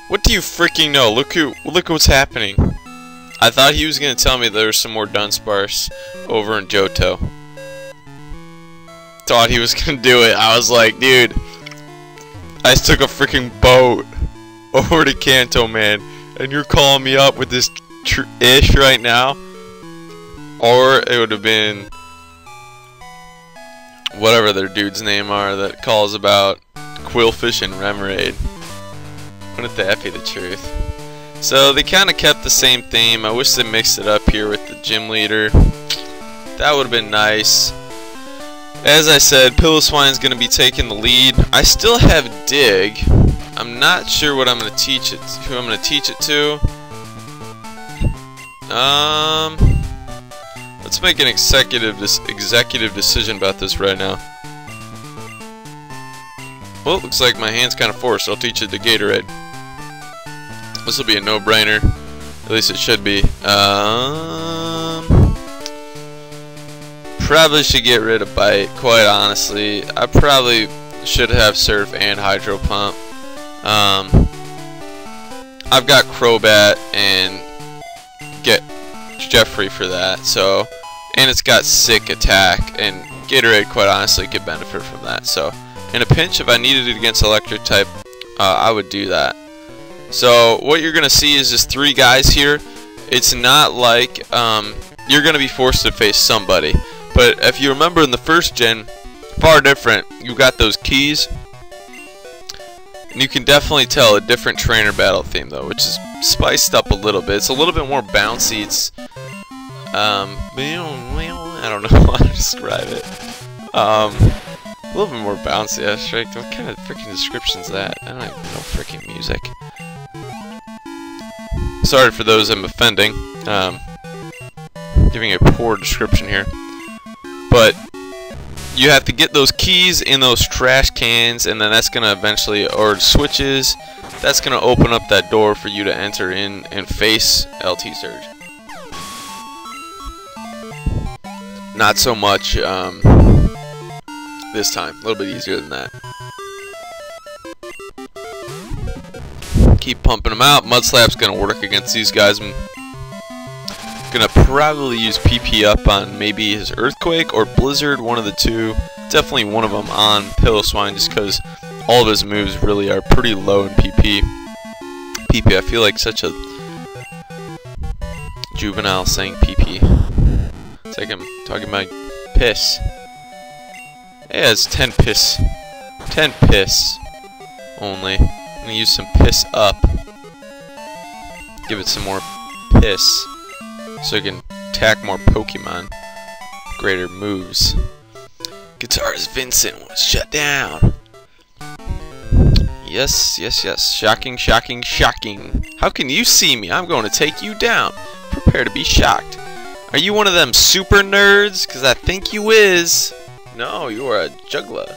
What do you freaking know? Look what's happening. I thought he was gonna tell me there was some more Dunsparce over in Johto. Thought he was gonna do it. I was like, dude, I just took a freaking boat over to Kanto, man, and you're calling me up with this ish right now? Or it would have been whatever their dude's name are that calls about Quillfish and Remoraid. Wouldn't that be the truth? So they kind of kept the same theme. I wish they mixed it up here with the gym leader. That would have been nice. As I said, Piloswine's going to be taking the lead. I still have Dig. I'm not sure what I'm going to teach it, who I'm going to teach it to. Let's make an executive decision about this right now. Well, looks like my hand's kind of forced. I'll teach it to Gatorade. This will be a no-brainer. At least it should be. Probably should get rid of Bite, quite honestly. I probably should have Surf and Hydro Pump. I've got Crobat and get Jeffrey for that, so, and it's got Sick Attack, and Gatorade, quite honestly, could benefit from that. So in a pinch, if I needed it against electric type, I would do that. So what you're gonna see is just 3 guys here. It's not like you're gonna be forced to face somebody, but if you remember in the first gen, far different. You got those keys, and you can definitely tell a different trainer battle theme though, which is spiced up a little bit. It's a little bit more bouncy. It's I don't know how to describe it. A little bit more bouncy. That's right. What kind of freaking description is that? I don't even know freaking music. Sorry for those I'm offending. Giving a poor description here. But you have to get those keys in those trash cans, and then that's gonna eventually, or switches, that's gonna open up that door for you to enter in and face LT Surge. Not so much this time. A little bit easier than that. Keep pumping them out. Mud Slap's gonna work against these guys. I'm gonna probably use PP up on maybe his Earthquake or Blizzard, one of the two. Definitely one of them on Piloswine, just because all of his moves really are pretty low in PP. PP, I feel like such a juvenile saying PP. It's like I'm talking about piss. Yeah, it's 10 piss. 10 piss only. I'm gonna use some piss up. Give it some more piss, so it can attack more Pokemon. Greater moves. Guitarist Vincent was shut down. Yes, yes, yes. Shocking, shocking, shocking. How can you see me? I'm going to take you down. Prepare to be shocked. Are you one of them super nerds? Because I think you is. No, you are a juggler.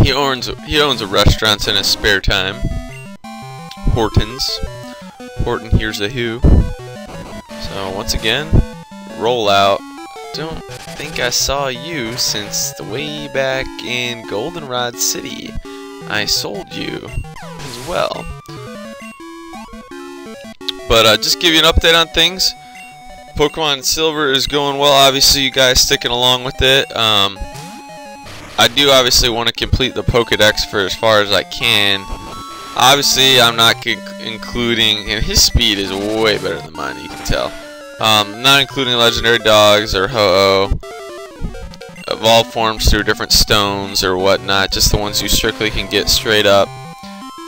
He owns a restaurant in his spare time. Horton's. Horton here's a who. So once again, roll out. Don't think I saw you since the way back in Goldenrod City. I sold you as well. But just give you an update on things. Pokemon Silver is going well. Obviously, you guys sticking along with it. I do obviously want to complete the Pokedex for as far as I can. Obviously, I'm not including, and his speed is way better than mine, you can tell. Not including legendary dogs or Ho-Oh. Evolved forms through different stones or whatnot. Just the ones you strictly can get straight up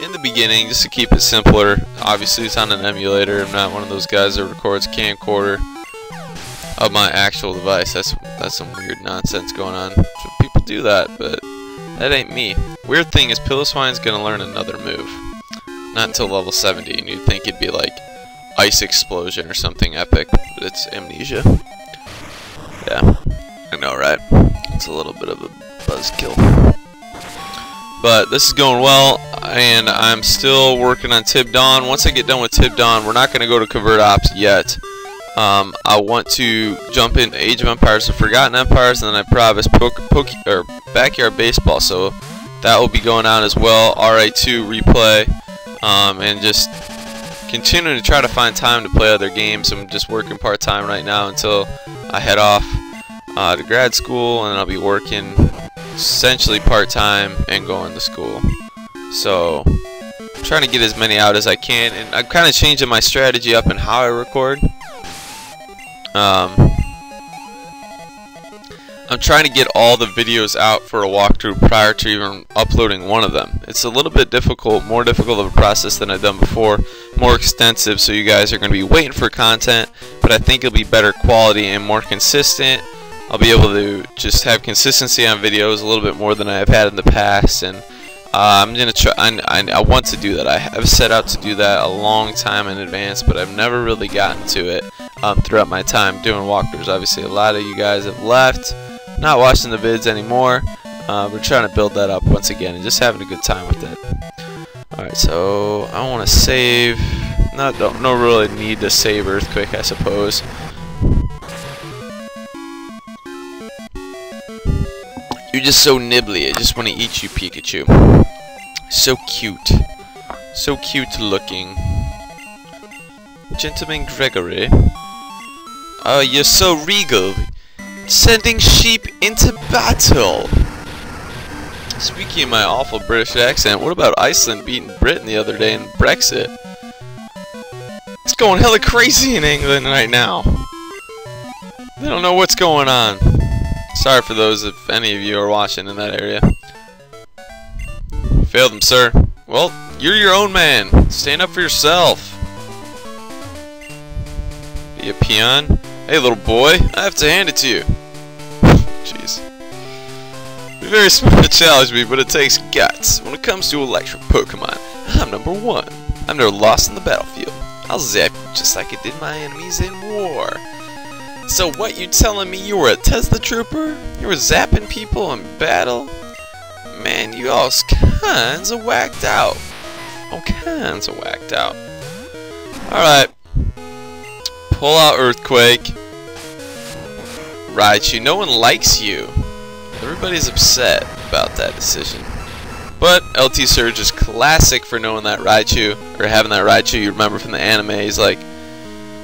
in the beginning, just to keep it simpler. Obviously, it's on an emulator. I'm not one of those guys that records camcorder of my actual device. That's some weird nonsense going on. So people do that, but that ain't me. Weird thing is, Piloswine's gonna learn another move. Not until level 70, and you'd think it'd be like Ice Explosion or something epic, but it's Amnesia. Yeah, I know, right? It's a little bit of a buzzkill. But this is going well, and I'm still working on Tibdawn. Once I get done with Tibdawn, we're not going to go to Convert Ops yet. I want to jump into Age of Empires and Forgotten Empires, and then I promise Backyard Baseball. So that will be going on as well. RA2 replay, and just continuing to try to find time to play other games. I'm just working part-time right now until I head off to grad school, and I'll be working essentially part-time and going to school. So I'm trying to get as many out as I can, and I'm kind of changing my strategy up in how I record. I'm trying to get all the videos out for a walkthrough prior to even uploading one of them. It's a little bit difficult, more difficult of a process than I've done before, more extensive, so you guys are going to be waiting for content, but I think it'll be better quality and more consistent. I'll be able to just have consistency on videos a little bit more than I've had in the past, and I'm gonna try. I want to do that. I have set out to do that a long time in advance, but I've never really gotten to it throughout my time doing walkthroughs. Obviously, a lot of you guys have left, not watching the vids anymore. We're trying to build that up once again and just having a good time with it. Alright, so I want to save. No really need to save Earthquake, I suppose. You're just so nibbly. I just want to eat you, Pikachu. So cute. So cute looking. Gentleman Gregory. Oh, you're so regal. Sending sheep into battle. Speaking of my awful British accent, what about Iceland beating Britain the other day in Brexit? It's going hella crazy in England right now. They don't know what's going on. Sorry for those if any of you are watching in that area. Failed them, sir. Well, you're your own man. Stand up for yourself. Be a peon. Hey, little boy, I have to hand it to you. Jeez. You're very smart to challenge me, but it takes guts. When it comes to electric Pokemon, I'm number one. I'm never lost in the battlefield. I'll zap you just like I did my enemies in war. So what, you telling me you were a Tesla trooper? You were zapping people in battle? Man, you all kinds of whacked out. All kinds of whacked out. Alright. Pull out Earthquake. Raichu, no one likes you. Everybody's upset about that decision. But LT Surge is classic for knowing that Raichu, or having that Raichu you remember from the anime. He's like,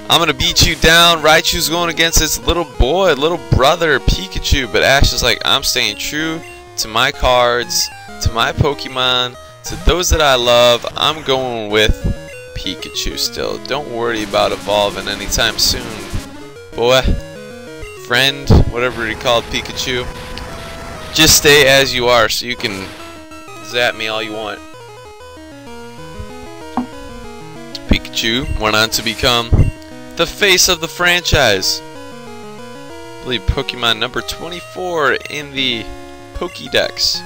I'm gonna beat you down. Raichu's going against his little boy, little brother, Pikachu. But Ash is like, I'm staying true to my cards, to my Pokemon, to those that I love. I'm going with Pikachu still. Don't worry about evolving anytime soon, boy. Friend, whatever he called Pikachu. Just stay as you are so you can zap me all you want. Pikachu went on to become the face of the franchise. I believe Pokemon number 24 in the POKEDEX.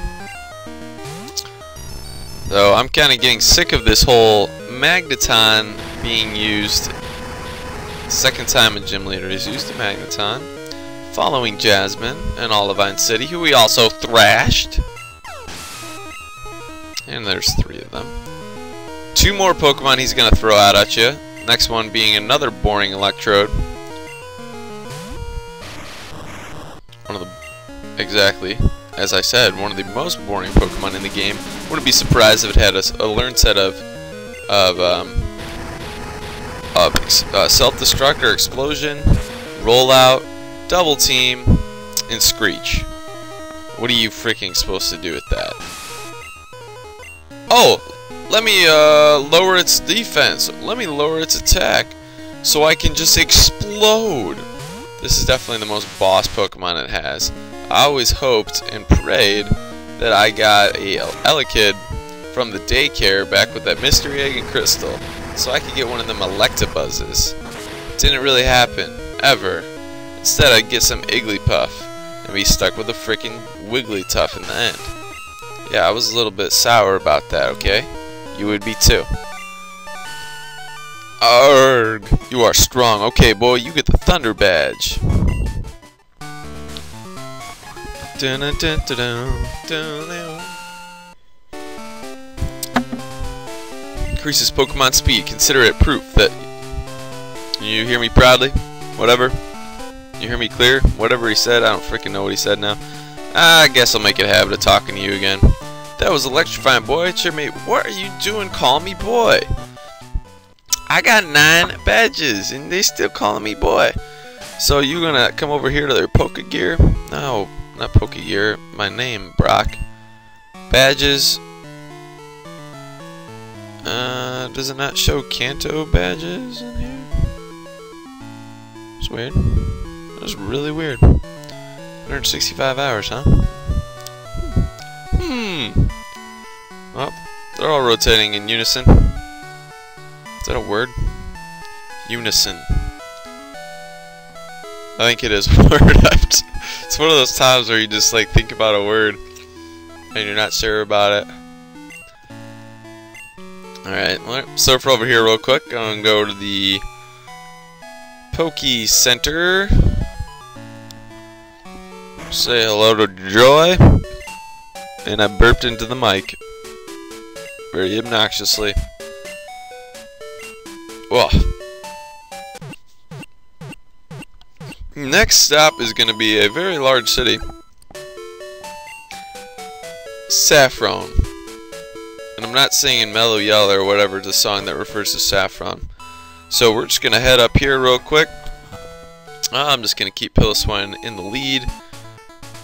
So I'm kind of getting sick of this whole Magneton being used. Second time a gym leader has used a Magneton. Following Jasmine and Olivine City, who we also thrashed. And there's 3 of them. 2 more Pokemon he's going to throw out at you. Next one being another boring Electrode. One of the, exactly, as I said, one of the most boring Pokemon in the game. Wouldn't be surprised if it had a learned set of self-destruct or explosion, rollout, double team, and Screech. What are you freaking supposed to do with that? Oh! Let me lower its defense. Let me lower its attack so I can just explode. This is definitely the most boss Pokemon it has. I always hoped and prayed that I got a Elekid from the daycare back with that mystery egg and crystal so I could get one of them Electabuzzes. Didn't really happen, ever. Instead I'd get some Igglypuff and be stuck with a freaking Wigglytuff in the end. Yeah, I was a little bit sour about that, okay? You would be too. Arg! You are strong. Okay, boy, you get the Thunder Badge. Increases Pokemon speed. Consider it proof that... You hear me proudly? Whatever. You hear me clear? Whatever he said. I don't freaking know what he said now. I guess I'll make it a habit of talking to you again. That That was electrifying, boy. Cheermate, what are you doing calling me boy? I got 9 badges, and they still calling me boy. So you gonna come over here to their Pokegear? No, not Pokegear. My name, Brock. Badges. Does it not show Kanto badges in here? It's weird. That's really weird. 165 hours, huh? Well, they're all rotating in unison. Is that a word? Unison. I think it is a word. It's one of those times where you just like think about a word and you're not sure about it. Alright, let's surf over here real quick. I'm gonna go to the Poke Center. Say hello to Joy. And I burped into the mic. Very obnoxiously. Well. Next stop is going to be a very large city. Saffron. And I'm not singing Mellow Yell or whatever, it's a song that refers to saffron. So we're just going to head up here real quick. I'm just going to keep Piloswine in the lead.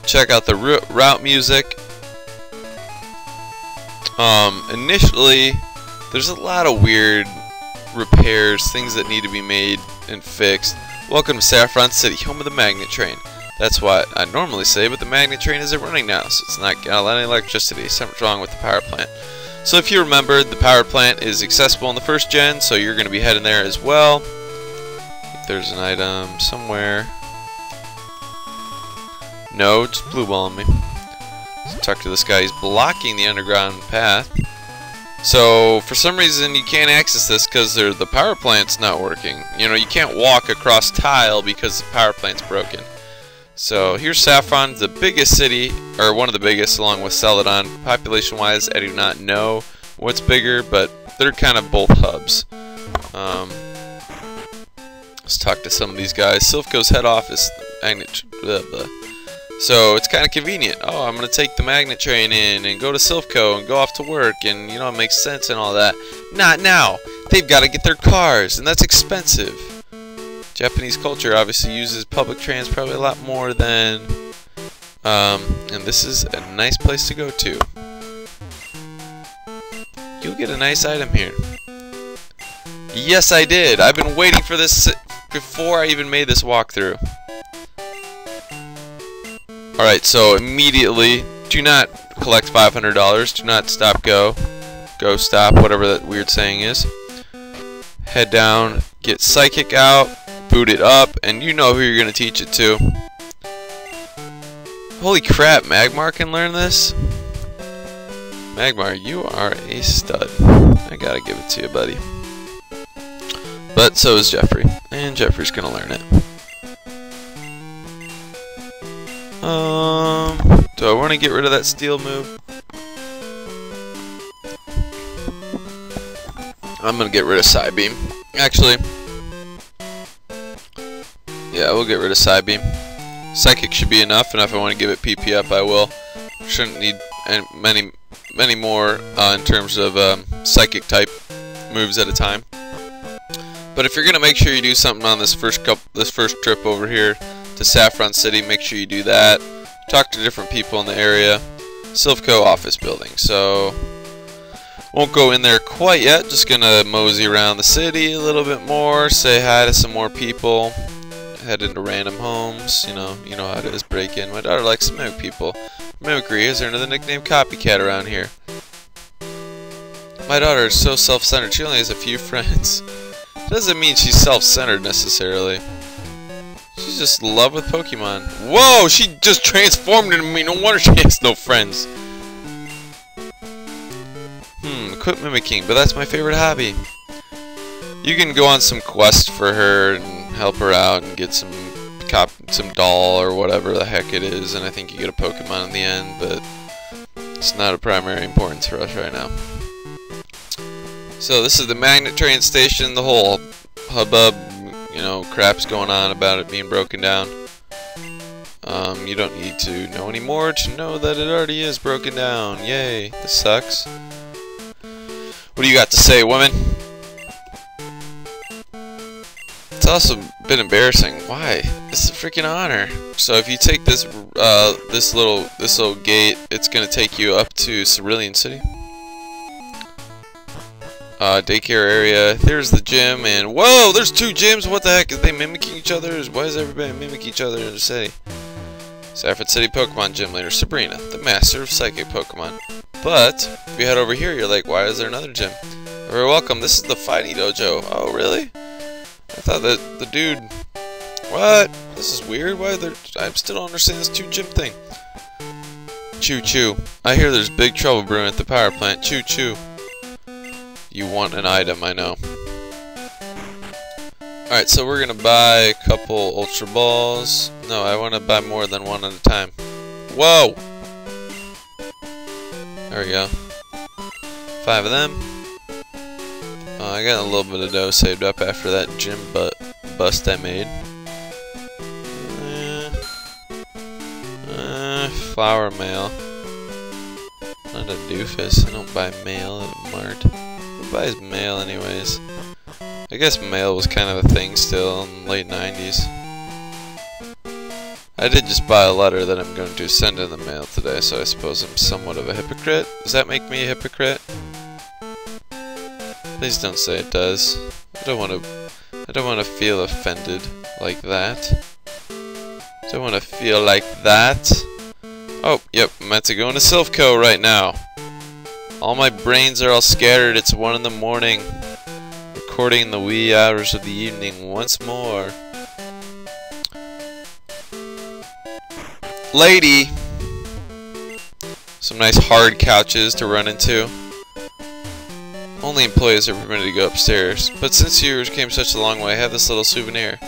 Check out the route music. Initially, there's a lot of weird repairs, things that need to be made and fixed. Welcome to Saffron City, home of the magnet train. That's what I normally say, but the magnet train isn't running now, so it's not getting any electricity. Something's wrong with the power plant. So if you remember, the power plant is accessible in the first gen, so you're going to be heading there as well. If there's an item somewhere. No, just blue balling me. Let's talk to this guy. He's blocking the underground path. So for some reason you can't access this because the power plant's not working. You know, you can't walk across tile because the power plant's broken. So here's Saffron, the biggest city, or one of the biggest, along with Celadon. Population-wise, I do not know what's bigger, but they're kind of both hubs. Let's talk to some of these guys. Silphco's head office. So it's kind of convenient. Oh, I'm going to take the magnet train in and go to Silphco and go off to work, and you know, it makes sense and all that. Not now. They've got to get their cars, and that's expensive. Japanese culture obviously uses public trans probably a lot more than, and this is a nice place to go to. You'll get a nice item here. Yes, I did. I've been waiting for this before I even made this walkthrough. Alright, so immediately, do not collect $500. Do not stop, go. Go, stop, whatever that weird saying is. Head down, get Psychic out, boot it up, and you know who you're going to teach it to. Holy crap, Magmar can learn this? Magmar, you are a stud. I gotta give it to you, buddy. But so is Jeffrey, and Jeffrey's going to learn it. Do I want to get rid of that steel move? I'm going to get rid of Psybeam. Actually, yeah, we'll get rid of Psybeam. Psychic should be enough, and if I want to give it PP up, I will. Shouldn't need many more in terms of Psychic type moves at a time. But if you're going to make sure you do something on this first trip over here to Saffron City, make sure you do that. Talk to different people in the area. Silphco office building. So won't go in there quite yet. Just gonna mosey around the city a little bit more. Say hi to some more people. Head into random homes. You know how it is. Break in. My daughter likes to mimic people. Mimicry has earned the nickname Copycat around here. My daughter is so self-centered. She only has a few friends. Doesn't mean she's self-centered necessarily. She's just in love with Pokemon. Whoa! She just transformed into me. No wonder she has no friends. Quit mimicking, but that's my favorite hobby. You can go on some quest for her and help her out and get some doll or whatever the heck it is, and I think you get a Pokemon in the end, but it's not of primary importance for us right now. So this is the magnet train station. The whole hubbub, you know, crap's going on about it being broken down. You don't need to know anymore to know that it already is broken down. Yay, this sucks. What do you got to say, woman? It's also been embarrassing. Why? It's a freaking honor. So if you take this this little gate, it's gonna take you up to Cerulean City. Daycare area. There's the gym, and whoa, there's two gyms. What the heck? Are they mimicking each other? Why does everybody mimic each other in the city? Saffron City Pokemon Gym Leader Sabrina, the master of psychic Pokemon. But if you head over here, you're like, why is there another gym? You're very welcome. This is the Fighting Dojo. Oh, really? I thought that the dude. What? This is weird. Why there? I still don't understand this two gym thing. Choo choo. I hear there's big trouble brewing at the power plant. Choo choo. You want an item, I know. Alright, so we're gonna buy a couple Ultra Balls. No, I want to buy more than one at a time. Whoa! There we go. 5 of them. Oh, I got a little bit of dough saved up after that gym bust I made. Flower mail. Not a doofus. I don't buy mail at Mart. Who buys mail anyways? I guess mail was kind of a thing still in the late 90s. I did just buy a letter that I'm going to send in the mail today, so I suppose I'm somewhat of a hypocrite. Does that make me a hypocrite? Please don't say it does. I don't want to feel offended like that. I don't want to feel like that. Oh, yep, I'm about to go into Silphco right now. All my brains are all scattered. It's 1 in the morning. Recording in the wee hours of the evening once more. Lady! Some nice hard couches to run into. Only employees are permitted to go upstairs. But since you came such a long way, I have this little souvenir.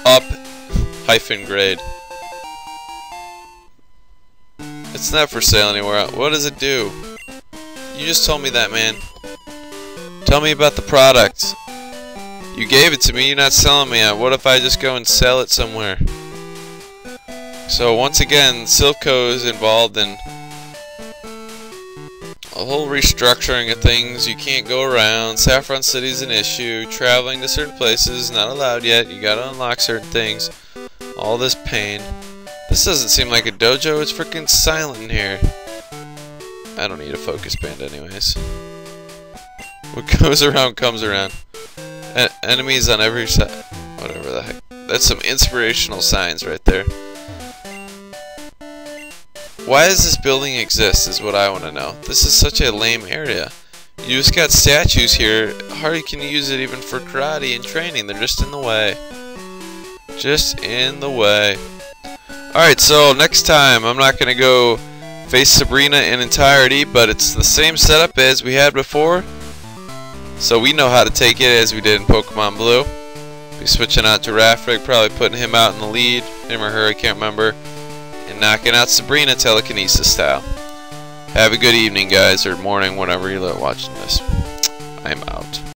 Up-grade. It's not for sale anywhere else. What does it do? You just told me that, man. Tell me about the product. You gave it to me, you're not selling me it. What if I just go and sell it somewhere? So once again, Silphco is involved in a whole restructuring of things. You can't go around. Saffron City's an issue. Traveling to certain places not allowed yet. You gotta unlock certain things. All this pain. This doesn't seem like a dojo. It's freaking silent in here. I don't need a focus band anyways. What goes around comes around. Enemies on every side. Whatever the heck. That's some inspirational signs right there. Why does this building exist is what I want to know. This is such a lame area. You just got statues here. Hardly can you use it even for karate and training. They're just in the way. Just in the way. Alright, so next time I'm not going to go face Sabrina in entirety, but it's the same setup as we had before. So we know how to take it as we did in Pokemon Blue. Be switching out Giraffig, probably putting him out in the lead. Him or her, I can't remember. And knocking out Sabrina telekinesis style. Have a good evening, guys, or morning, whenever you're watching this. I'm out.